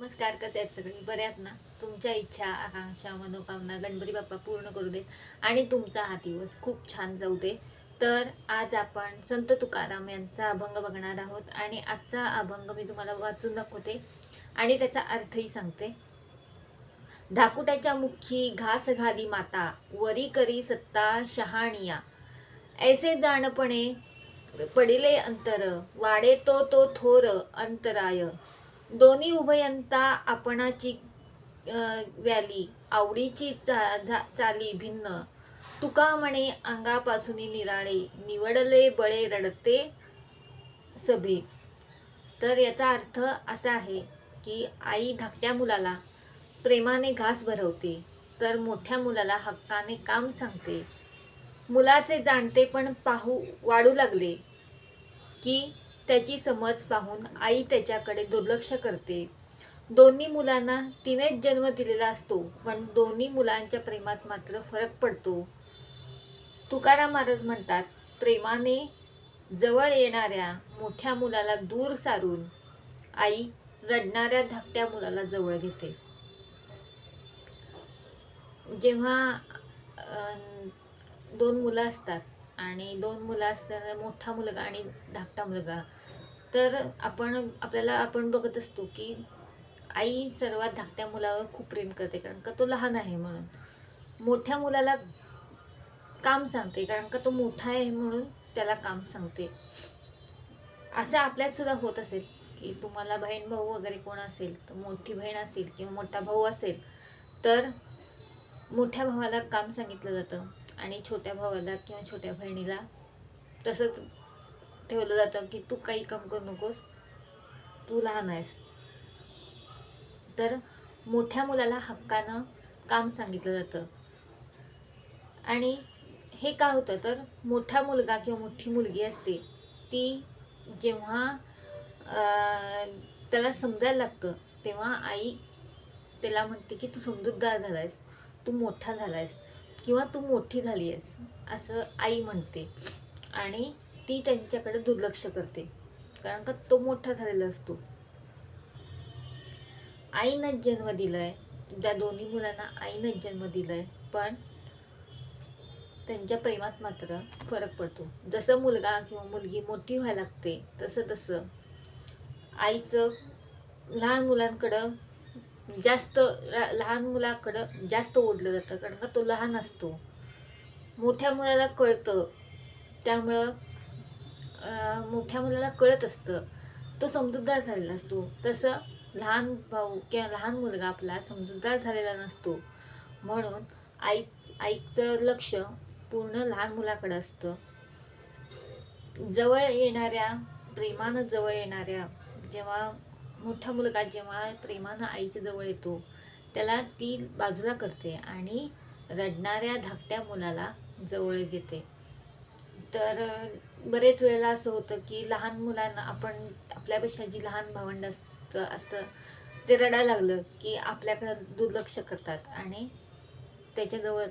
नमस्कार, कसे आहेत सगळे? बरे आहेत ना? तुमच्या इच्छा, आकांक्षा, मनोकामना गणपती बाप्पा पूर्ण करू देत आणि तुमचा हा दिवस खूप छान जाऊ दे. तर आज आपण संत तुकाराम यांचा अभंग बघणार आहोत आणि आजचा अभंग मी तुम्हाला वाचून दाखवते आणि त्याचा अर्थही सांगते. धाकुट्याच्या मुखी घास घाली माता, वरी करी सत्ता शहाणिया. ऐसे जाणपणे पडिले अंतर, वाढे तो थोर अंतराय. दोन्ही उभयंता आपणाची व्याली, आवडीची चाली भिन्न. तुका म्हणे अंगापासून निराळे, निवडले बळे रडते सभे. तर याचा अर्थ असा आहे की आई धाकट्या मुलाला प्रेमाने घास भरवते, तर मोठ्या मुलाला हक्काने काम सांगते. मुलाचे जाणते पण वाढू लागले की त्याची समज पाहून आई त्याच्याकडे दुर्लक्ष करते. दोन्ही मुलांना तिनेच जन्म दिलेला असतो, पण दोन्ही मुलांच्या प्रेमात मात्र फरक पडतो. तुकाराम महाराज म्हणतात, प्रेमाने जवळ येणाऱ्या मोठ्या मुलाला दूर सारून आई रडणाऱ्या धाकट्या मुलाला जवळ घेते. जेव्हा दोन मुलं असतात आणि दोन मुलं असताना मोठा मुलगा आणि धाकटा मुलगा, तर आपण बघत असतो की आई सर्वात धाकट्या मुलावर खूप प्रेम करते, कारण का तो लहान आहे म्हणून. मोठ्या मुलाला काम सांगते, कारण का तो मोठा आहे म्हणून त्याला काम सांगते. असं आपल्यात सुद्धा होत असेल की तुम्हाला बहीण भाऊ वगैरे कोण असेल, तर मोठी बहीण असेल किंवा मोठा भाऊ असेल, तर मोठ्या भावाला काम सांगितलं जातं आणि छोट्या भावाला किंवा छोट्या बहिणीला तसंच ठेवलं जातं की तू काही काम करू नकोस, तू लहान आहेस. तर मोठ्या मुलाला हक्कानं काम सांगितलं जातं. आणि हे काय होतं, तर मोठा मुलगा किंवा मोठी मुलगी असते ती जेव्हा त्याला समजायला लागतं, तेव्हा आई त्याला म्हणते की तू समजूतदार झालायस, तू मोठा झालायस किंवा तू मोठी झाली आहेस, असं आई म्हणते. आणि ती त्यांच्याकडे दुर्लक्ष करते, कारण का तो मोठा झालेला असतो. आईनंच जन्म दिलाय, त्या दोन्ही मुलांना आईनंच जन्म दिलाय, पण त्यांच्या प्रेमात मात्र फरक पडतो. जसं मुलगा किंवा मुलगी मोठी व्हायला लागते, तसं तसं आईचं लहान मुलाकडं जास्त ओढलं जातं, कारण का तो लहान असतो. मोठ्या मुलाला कळतं, त्यामुळं मोठ्या मुलाला कळत असतं, तो समजूतदार झालेला असतो. तसं लहान भाऊ किंवा लहान मुलगा आपला समजूतदार झालेला नसतो, म्हणून आईचं लक्ष पूर्ण लहान मुलाकडे असतं. प्रेमानं जवळ येणाऱ्या जेव्हा मोठा मुलगा जेव्हा प्रेमानं आईच्या जवळ येतो, त्याला ती बाजूला करते आणि रडणाऱ्या धाकट्या मुलाला जवळ घेते. तर बरेच वेळेला असं होतं की लहान मुलांना आपल्यापेक्षा जी लहान भावंड असतं ते रडायला लागलं की आपल्याकडं दुर्लक्ष करतात आणि त्याच्याजवळ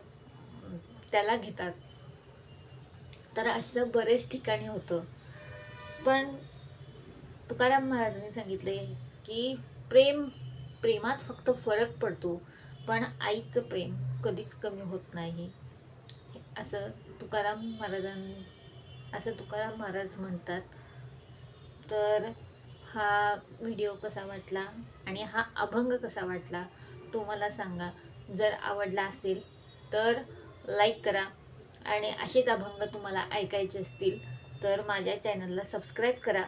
त्याला घेतात. तर असं बरेच ठिकाणी होतं. पण तुकाराम महाराजांनी सांगितले की प्रेमात फक्त फरक पडतो, पण आईचं प्रेम कधीच कमी होत नाही, असं तुकाराम महाराज म्हणतात. तर हा व्हिडिओ कसा वाटला आणि हा अभंग कसा वाटला तो मला सांगा. जर आवडला असेल तर लाईक करा आणि असेच अभंग तुम्हाला ऐकायचे असतील तर माझ्या चॅनलला सबस्क्राईब करा.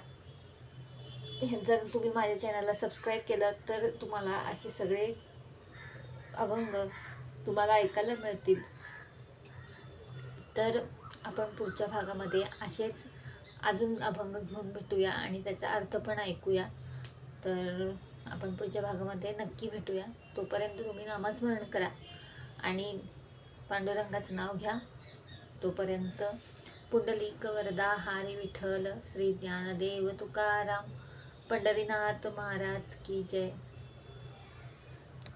जर तुम्ही माझ्या चॅनलला सबस्क्राईब केलं तर तुम्हाला असे सगळे अभंग तुम्हाला ऐकायला मिळतील. तर आपण पुढच्या भागामध्ये असेच अजून अभंग घेऊन भेटूया आणि त्याचा अर्थ पण ऐकूया. तर आपण पुढच्या भागामध्ये नक्की भेटूया. तोपर्यंत तुम्ही नामस्मरण करा आणि पांडुरंगाचं नाव घ्या. तोपर्यंत पुंडलिक वरदा हरी विठ्ठल, श्री ज्ञानदेव तुकाराम, पंढरीनाथ महाराज की जय.